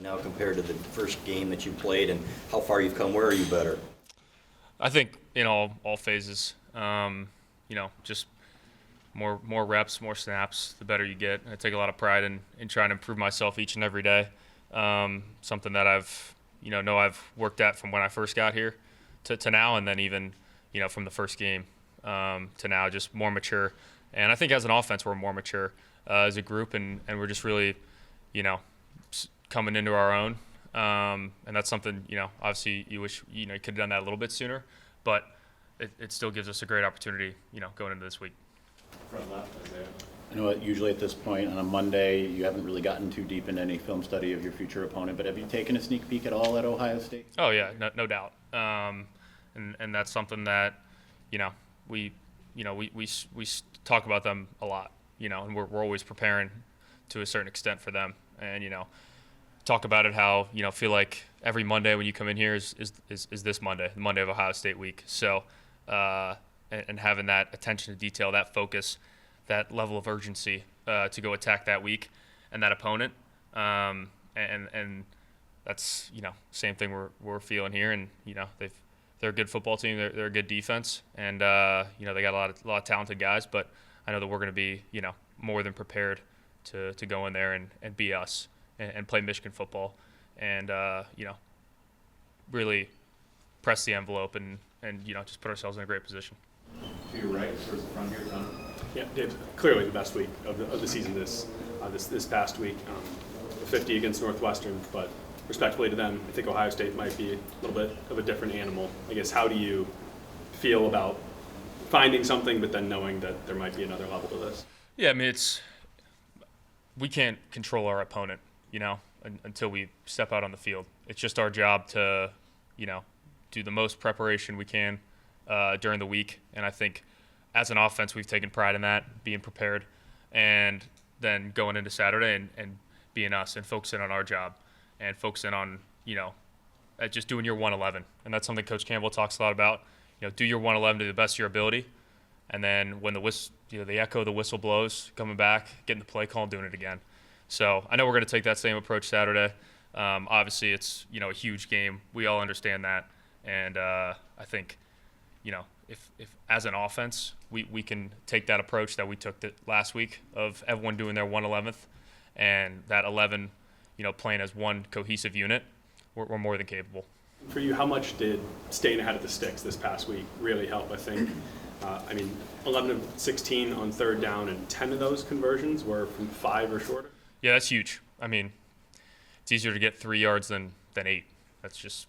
now compared to the first game that you played, and how far you've come? Where are you better? I think in all phases, just more reps, more snaps, the better you get. I take a lot of pride in trying to improve myself each and every day. Something that I've worked at from when I first got here to now, and then even from the first game to now, just more mature. And I think as an offense, we're more mature as a group, and we're just really coming into our own. And that's something obviously you wish you could have done that a little bit sooner, but it still gives us a great opportunity going into this week. Front left, Isaiah. I know usually at this point on a Monday you haven't really gotten too deep into any film study of your future opponent, but have you taken a sneak peek at all at Ohio State? Oh yeah, no doubt. And that's something that we talk about them a lot, and we're always preparing to a certain extent for them, and talk about it how feel like every Monday when you come in here is this Monday, the Monday of Ohio State week. So and having that attention to detail, that focus, that level of urgency to go attack that week and that opponent, and that's same thing we're feeling here. And they're a good football team, they're a good defense, and they got a lot of talented guys. But I know that we're going to be more than prepared to go in there and be us and play Michigan football, and really press the envelope and just put ourselves in a great position. To your right, towards the front here, Tom. Yeah, Dave, clearly the best week of the season this past week. 50 against Northwestern, but respectfully to them, I think Ohio State might be a little bit of a different animal. I guess, how do you feel about finding something, but then knowing that there might be another level to this? Yeah, I mean, we can't control our opponent, until we step out on the field. It's just our job to, do the most preparation we can during the week. And I think as an offense, we've taken pride in that, being prepared, and then going into Saturday and being us and focusing on our job and focusing on, at just doing your 111. And that's something Coach Campbell talks a lot about. Do your 111 to the best of your ability. And then when the echo of the whistle blows, coming back, getting the play call, and doing it again. So I know we're going to take that same approach Saturday. Obviously, it's a huge game. We all understand that, and I think if as an offense we can take that approach that we took last week of everyone doing their 111th and that 11 playing as one cohesive unit, we're more than capable. For you, how much did staying ahead of the sticks this past week really help? I think 11 of 16 on third down, and 10 of those conversions were from 5 or shorter. Yeah, that's huge. I mean, it's easier to get 3 yards than 8. That's just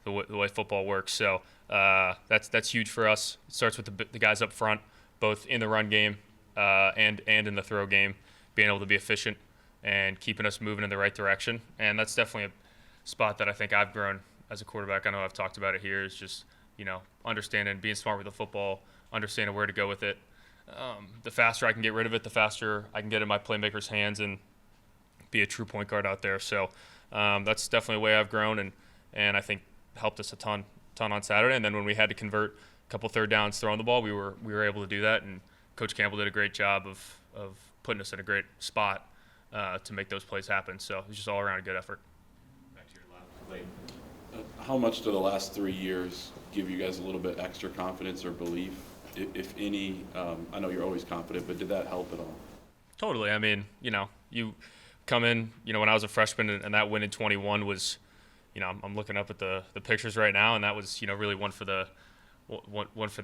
the way football works. So that's huge for us. It starts with the guys up front, both in the run game and in the throw game, being able to be efficient and keeping us moving in the right direction. And that's definitely a spot that I think I've grown as a quarterback. I know I've talked about it here, is just understanding, being smart with the football, understanding where to go with it. The faster I can get rid of it, the faster I can get in my playmakers' hands and be a true point guard out there. So that's definitely a way I've grown, and I think helped us a ton on Saturday. And then when we had to convert a couple third downs throwing the ball, we were able to do that. And Coach Campbell did a great job of putting us in a great spot to make those plays happen. So it was just all around a good effort. Back to your left, Clayton. How much do the last 3 years give you guys a little bit extra confidence or belief, if any? I know you're always confident, but did that help at all? Totally. I mean, you come in, when I was a freshman, and that win in 21 was, I'm looking up at the pictures right now, and that was, really one for the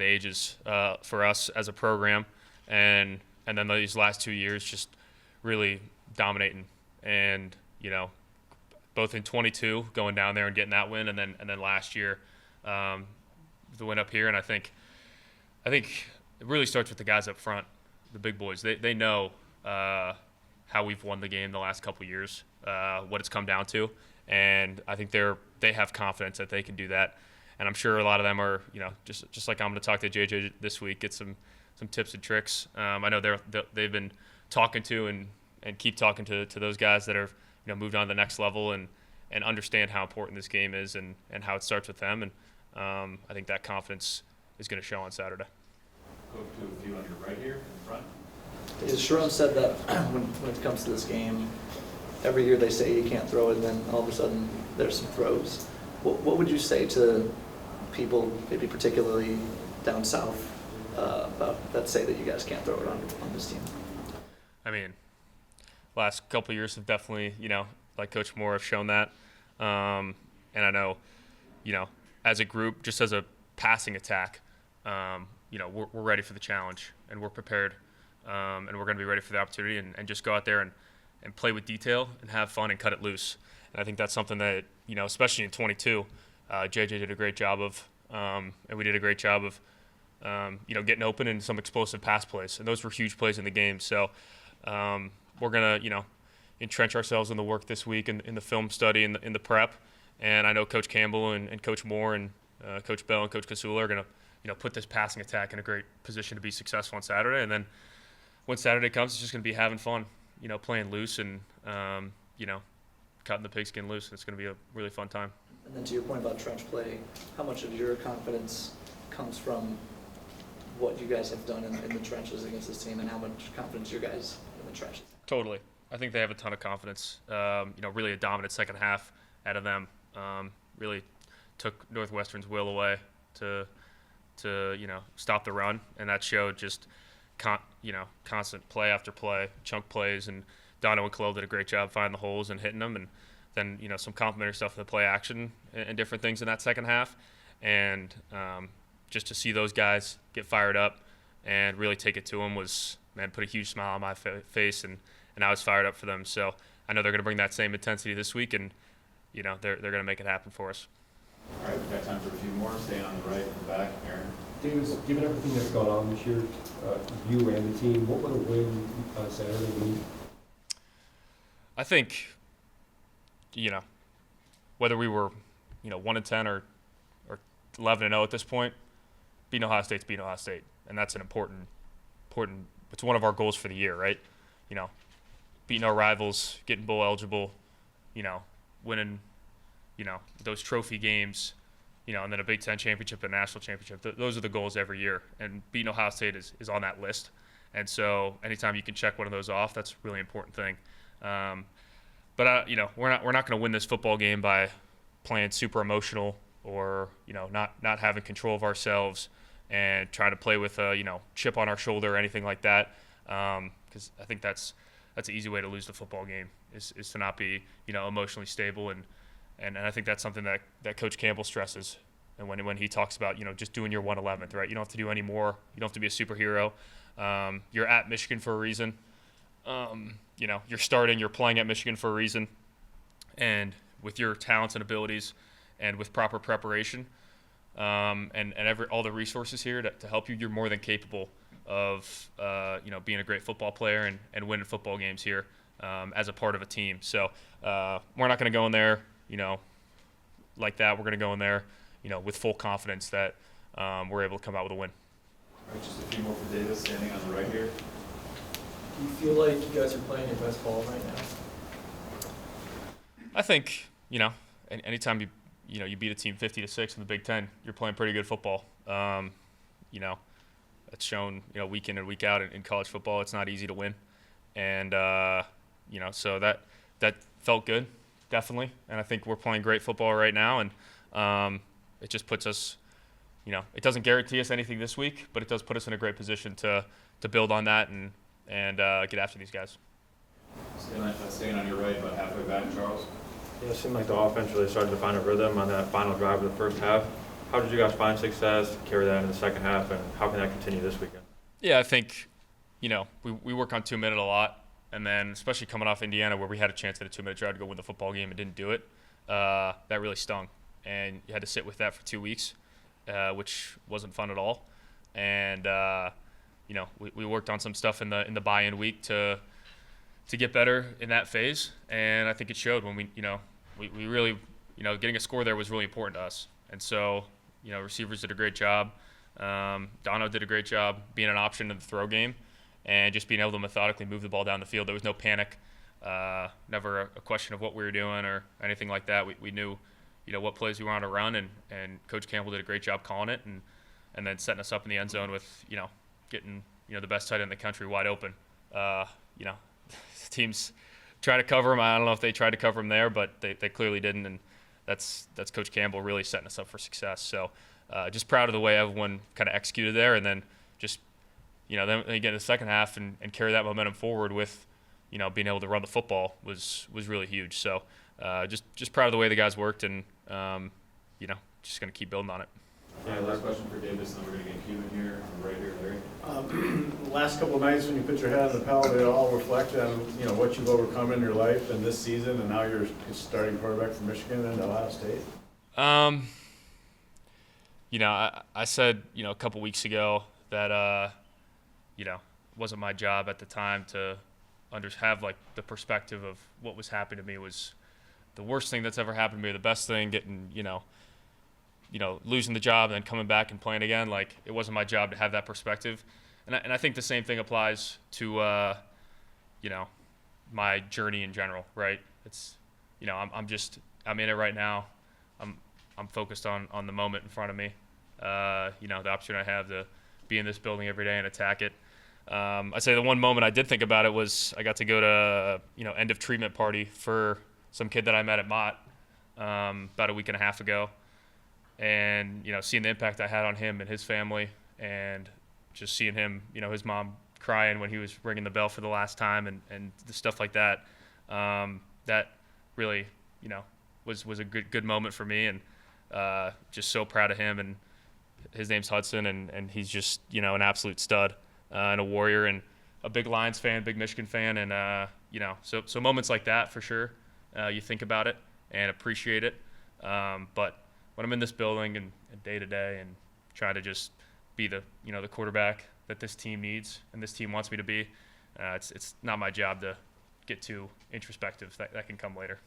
ages for us as a program, and then these last 2 years just really dominating, and both in 22 going down there and getting that win, and then last year the win up here. And I think it really starts with the guys up front, the big boys. They know how we've won the game the last couple years, what it's come down to, and I think they have confidence that they can do that. And I'm sure a lot of them are, just like I'm going to talk to JJ this week, get some tips and tricks. I know they've been talking to and keep talking to those guys that have moved on to the next level and understand how important this game is and how it starts with them. And I think that confidence is going to show on Saturday. Go to a few on your right here in front. Sharon said that when it comes to this game, every year they say you can't throw it, and then all of a sudden there's some throws. What would you say to people, maybe particularly down south, about that say that you guys can't throw it on this team? I mean, last couple of years have definitely, like Coach Moore, have shown that. And I know, as a group, just as a passing attack, we're ready for the challenge and we're prepared. And we're going to be ready for the opportunity and just go out there and play with detail and have fun and cut it loose. And I think that's something that, especially in 22, JJ did a great job of, and we did a great job of, getting open and some explosive pass plays. And those were huge plays in the game. So we're going to, entrench ourselves in the work this week in the film study and in the prep. And I know Coach Campbell and Coach Moore and Coach Bell and Coach Kasula are going to, put this passing attack in a great position to be successful on Saturday. And then when Saturday comes, it's just going to be having fun, playing loose and, cutting the pigskin loose. It's going to be a really fun time. And then to your point about trench play, how much of your confidence comes from what you guys have done in the trenches against this team, and how much confidence you guys in the trenches? Totally. I think they have a ton of confidence. Really a dominant second half out of them. Really took Northwestern's will away to stop the run, and that showed just constant play after play, chunk plays, and Dono and Khalil did a great job finding the holes and hitting them, and then some complimentary stuff in the play action and different things in that second half, and just to see those guys get fired up and really take it to them was, man, put a huge smile on my face, and I was fired up for them. So I know they're going to bring that same intensity this week, and they're going to make it happen for us. All right, we've got time for a few more. Staying on the right in the back, Aaron. Davis, given everything that's gone on this year, you and the team, what would a win on Saturday mean? I think, whether we were, 1-10 or 11-0 at this point, beating Ohio State's beating Ohio State, and that's an important. It's one of our goals for the year, right? Beating our rivals, getting bowl eligible, winning, those trophy games, and then a Big Ten championship, a national championship. Those are the goals every year, and beating Ohio State is on that list. And so anytime you can check one of those off, that's a really important thing. But we're not going to win this football game by playing super emotional or not having control of ourselves and trying to play with a chip on our shoulder or anything like that. Because I think that's an easy way to lose the football game is to not be emotionally stable, and I think that's something that Coach Campbell stresses. And when he talks about just doing your 1/11th, right? You don't have to do any more. You don't have to be a superhero. You're at Michigan for a reason. You're starting, you're playing at Michigan for a reason, and with your talents and abilities, and with proper preparation, and all the resources here to help you, you're more than capable of being a great football player and winning football games here as a part of a team. So we're not going to go in there, like that. We're going to go in there, with full confidence that we're able to come out with a win. All right, just a few more for Davis, standing on the right here. Do you feel like you guys are playing your best ball right now? I think, anytime you beat a team 50-6 in the Big Ten, you're playing pretty good football. It's shown, week in and week out in college football. It's not easy to win. And, so that felt good, definitely. And I think we're playing great football right now. And it just puts us, it doesn't guarantee us anything this week, but it does put us in a great position to build on that and get after these guys. Staying on your right, about halfway back, Charles. Yeah, it seemed like the offense really started to find a rhythm on that final drive of the first half. How did you guys find success, carry that into the second half, and how can that continue this weekend? Yeah, I think, we work on 2-minute a lot, and then especially coming off Indiana where we had a chance at a 2-minute drive to go win the football game and didn't do it, that really stung. And you had to sit with that for 2 weeks, which wasn't fun at all. And, we worked on some stuff in the buy-in week to get better in that phase, and I think it showed when we really, getting a score there was really important to us. And so, receivers did a great job. Dono did a great job being an option in the throw game and just being able to methodically move the ball down the field. There was no panic, never a question of what we were doing or anything like that. We knew, what plays we wanted to run, and Coach Campbell did a great job calling it and then setting us up in the end zone with, getting, the best tight end in the country wide open. Team's try to cover him. I don't know if they tried to cover him there, but they clearly didn't, and that's Coach Campbell really setting us up for success. So just proud of the way everyone kind of executed there, and then just, then again the second half and carry that momentum forward with, being able to run the football was really huge. So just proud of the way the guys worked, and just going to keep building on it. Yeah, last question for Davis, and then we're gonna get Cuban here, right here, Larry. The last couple of nights when you put your head on the pillow, they all reflect on, what you've overcome in your life and this season, and now you're starting quarterback for Michigan and Ohio State. I said, a couple weeks ago that, it wasn't my job at the time to have like the perspective of what was happening to me was the worst thing that's ever happened to me, the best thing, getting, losing the job and then coming back and playing again. Like, it wasn't my job to have that perspective. And I think the same thing applies to, my journey in general, right? It's, I'm in it right now. I'm focused on the moment in front of me. The opportunity I have to be in this building every day and attack it. I'd say the one moment I did think about it was I got to go to, end of treatment party for some kid that I met at Mott about a week and a half ago. And, seeing the impact I had on him and his family, and just seeing him, his mom crying when he was ringing the bell for the last time, and the stuff like that, that really, was a good moment for me, and just so proud of him. And his name's Hudson, and he's just, an absolute stud and a warrior, and a big Lions fan, big Michigan fan. And, so moments like that, for sure, you think about it and appreciate it. But when I'm in this building and day to day and try to just be the quarterback that this team needs and this team wants me to be, it's not my job to get too introspective. That can come later.